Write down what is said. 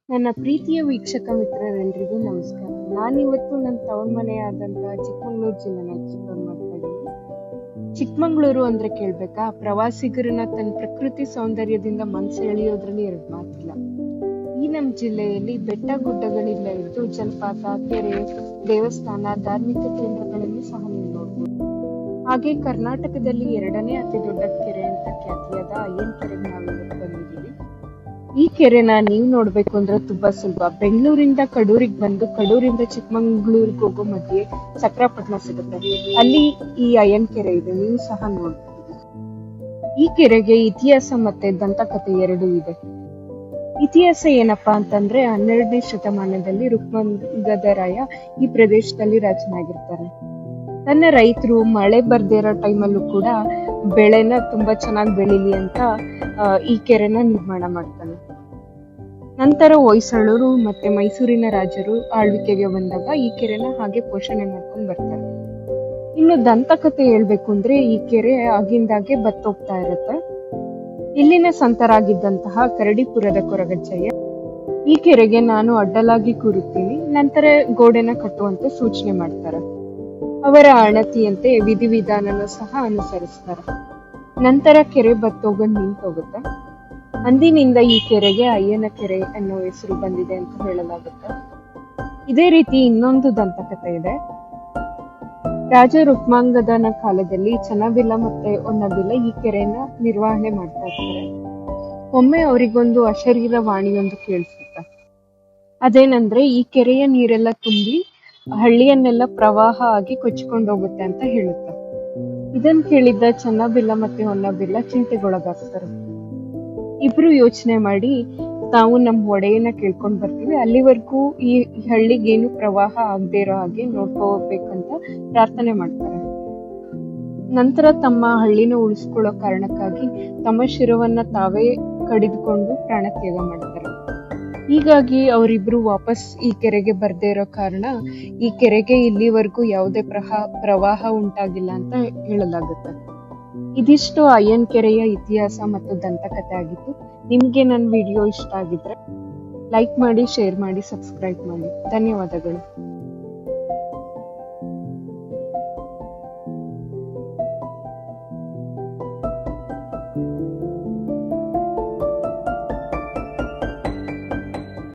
ನನ್ನ ಪ್ರೀತಿಯ ವೀಕ್ಷಕ ಮಿತ್ರರೆಲ್ಲರಿಗೂ ನಮಸ್ಕಾರ. ನಾನಿವತ್ತು ನನ್ನ ತವರ ಮನೆಯಾದಂತಹ ಚಿಕ್ಕಮಗಳೂರು ಜಿಲ್ಲೆನ ಎಕ್ಸ್ಪ್ಲೋರ್ ಮಾಡ್ತಾ ಇದ್ದೀನಿ. ಚಿಕ್ಕಮಗಳೂರು ಅಂದ್ರೆ ಕೇಳ್ಬೇಕಾ, ಪ್ರವಾಸಿಗರನ್ನ ತನ್ನ ಪ್ರಕೃತಿ ಸೌಂದರ್ಯದಿಂದ ಮನಸೆಳೆಯೋದ್ರಲ್ಲಿ ಎರಡು ಮಾತಿಲ್ಲ. ಈ ನಮ್ಮ ಜಿಲ್ಲೆಯಲ್ಲಿ ಬೆಟ್ಟ ಗುಡ್ಡಗಳಿಂದ ಹಿಡಿದು ಜಲಪಾತ, ಕೆರೆ, ದೇವಸ್ಥಾನ, ಧಾರ್ಮಿಕ ಕೇಂದ್ರಗಳನ್ನು ಸಹ ನೀವು ನೋಡ್ಬೋದು. ಹಾಗೆ ಕರ್ನಾಟಕದಲ್ಲಿ ಎರಡನೇ ಅತಿ ದೊಡ್ಡ ಕೆರೆ ಅಂತ ಖ್ಯಾತಿಯಾದ ಅಯ್ಯನ್ ಕೆರೆಗೆ ನಾವಿವತ್ತು ಬಂದಿದ್ದೀವಿ. ಈ ಕೆರೆನ ನೀವು ನೋಡ್ಬೇಕು ಅಂದ್ರೆ ತುಂಬಾ ಸುಲಭ. ಬೆಂಗಳೂರಿಂದ ಕಡೂರಿಗೆ ಬಂದು ಕಡೂರಿಂದ ಚಿಕ್ಕಮಂಗ್ಳೂರಿಗೆ ಹೋಗೋ ಮಧ್ಯೆ ಚಕ್ರಪಟ್ಟಣ ಸಿಗುತ್ತೆ. ಅಲ್ಲಿ ಈ ಅಯ್ಯನ್ ಕೆರೆ ಇದೆ, ನೀವು ಸಹ ನೋಡ್ಬೋದು. ಈ ಕೆರೆಗೆ ಇತಿಹಾಸ ಮತ್ತೆ ದಂತಕಥೆ ಎರಡೂ ಇದೆ. ಇತಿಹಾಸ ಏನಪ್ಪಾ ಅಂತಂದ್ರೆ 12ನೇ ಶತಮಾನದಲ್ಲಿ ರುಕ್ಮಂಗದರಾಯ ಈ ಪ್ರದೇಶದಲ್ಲಿ ರಾಜನಾಗಿರ್ತಾರೆ. ತನ್ನ ರೈತರು ಮಳೆ ಬರ್ದೇ ಇರೋ ಟೈಮಲ್ಲೂ ಕೂಡ ಬೆಳೆನ ತುಂಬಾ ಚೆನ್ನಾಗಿ ಬೆಳಿಲಿ ಅಂತ ಈ ಕೆರೆನ ನಿರ್ಮಾಣ ಮಾಡ್ತಾನೆ. ನಂತರ ಹೊಯ್ಸಳರು ಮತ್ತೆ ಮೈಸೂರಿನ ರಾಜರು ಆಳ್ವಿಕೆಗೆ ಬಂದಾಗ ಈ ಕೆರೆನ ಹಾಗೆ ಪೋಷಣೆ ಮಾಡ್ಕೊಂಡು ಬರ್ತಾರೆ. ಇನ್ನು ದಂತಕಥೆ ಹೇಳ್ಬೇಕು ಅಂದ್ರೆ ಈ ಕೆರೆ ಆಗಿಂದಾಗೆ ಬತ್ತೋಗ್ತಾ ಇರುತ್ತೆ. ಇಲ್ಲಿನ ಸಂತರಾಗಿದ್ದಂತಹ ಕರಡಿಪುರದ ಕೊರಗಜ್ಜಯ್ಯ ಈ ಕೆರೆಗೆ ನಾನು ಅಡ್ಡಲಾಗಿ ಕೂರುತ್ತೀನಿ, ನಂತರ ಗೋಡೆನ ಕಟ್ಟುವಂತೆ ಸೂಚನೆ ಮಾಡ್ತಾರೆ. ಅವರ ಅಣತಿಯಂತೆ ವಿಧಿವಿಧಾನನೂ ಸಹ ಅನುಸರಿಸ್ತಾರೆ. ನಂತರ ಕೆರೆ ಬತ್ತೋಗೋದು ನಿಂತೋಗುತ್ತೆ. ಅಂದಿನಿಂದ ಈ ಕೆರೆಗೆ ಅಯ್ಯನ ಕೆರೆ ಅನ್ನೋ ಹೆಸರು ಬಂದಿದೆ ಅಂತ ಹೇಳಲಾಗುತ್ತೆ. ಇದೇ ರೀತಿ ಇನ್ನೊಂದು ದಂತಕಥೆ ಇದೆ. ರಾಜ ರುಕ್ಮಾಂಗದನ ಕಾಲದಲ್ಲಿ ಚನ್ನಬಿಲ್ಲ ಮತ್ತೆ ಹೊನ್ನಬಿಲ್ಲ ಈ ಕೆರೆನ ನಿರ್ವಹಣೆ ಮಾಡ್ತಾ ಇರ್ತಾರೆ. ಒಮ್ಮೆ ಅವರಿಗೊಂದು ಅಶರೀರ ವಾಣಿಯೊಂದು ಕೇಳಿಸುತ್ತೆ. ಅದೇನಂದ್ರೆ ಈ ಕೆರೆಯ ನೀರೆಲ್ಲ ತುಂಬಿ ಹಳ್ಳಿಯನ್ನೆಲ್ಲ ಪ್ರವಾಹ ಆಗಿ ಕೊಚ್ಚಿಕೊಂಡು ಹೋಗುತ್ತೆ ಅಂತ ಹೇಳುತ್ತೆ. ಇದನ್ ಕೇಳಿದ್ದ ಚನ್ನಬಿಲ್ಲ ಮತ್ತೆ ಹೊನ್ನಬಿಲ್ಲ ಚಿಂತೆಗೊಳಗಾಗ್ತಾರೆ. ಇಬ್ರು ಯೋಚನೆ ಮಾಡಿ ನಾವು ನಮ್ಮ ಒಡೆಯನ್ನ ಕೇಳ್ಕೊಂಡ್ ಬರ್ತೀವಿ, ಅಲ್ಲಿವರೆಗೂ ಈ ಹಳ್ಳಿಗೇನು ಪ್ರವಾಹ ಆಗದೆ ಇರೋ ಹಾಗೆ ನೋಡ್ಕೋಬೇಕಂತ ಪ್ರಾರ್ಥನೆ ಮಾಡ್ತಾರೆ. ನಂತರ ತಮ್ಮ ಹಳ್ಳಿನ ಉಳಿಸ್ಕೊಳ್ಳೋ ಕಾರಣಕ್ಕಾಗಿ ತಮ್ಮ ಶಿರವನ್ನ ತಾವೇ ಕಡಿದುಕೊಂಡು ಪ್ರಾಣತ್ಯಾಗ ಮಾಡ್ತಾರೆ. ಹೀಗಾಗಿ ಅವರಿಬ್ರು ವಾಪಸ್ ಈ ಕೆರೆಗೆ ಬರ್ದೇ ಇರೋ ಕಾರಣ ಈ ಕೆರೆಗೆ ಇಲ್ಲಿವರೆಗೂ ಯಾವುದೇ ಪ್ರವಾಹ ಉಂಟಾಗಿಲ್ಲ ಅಂತ ಹೇಳಲಾಗುತ್ತೆ. ಇದಿಷ್ಟು ಅಯ್ಯನ್ ಕೆರೆಯ ಇತಿಹಾಸ ಮತ್ತು ದಂತಕಥೆ ಆಗಿತ್ತು. ನಿಮ್ಗೆ ನನ್ನ ವಿಡಿಯೋ ಇಷ್ಟ ಆಗಿದ್ರೆ ಲೈಕ್ ಮಾಡಿ, ಶೇರ್ ಮಾಡಿ, ಸಬ್ಸ್ಕ್ರೈಬ್ ಮಾಡಿ. ಧನ್ಯವಾದಗಳು.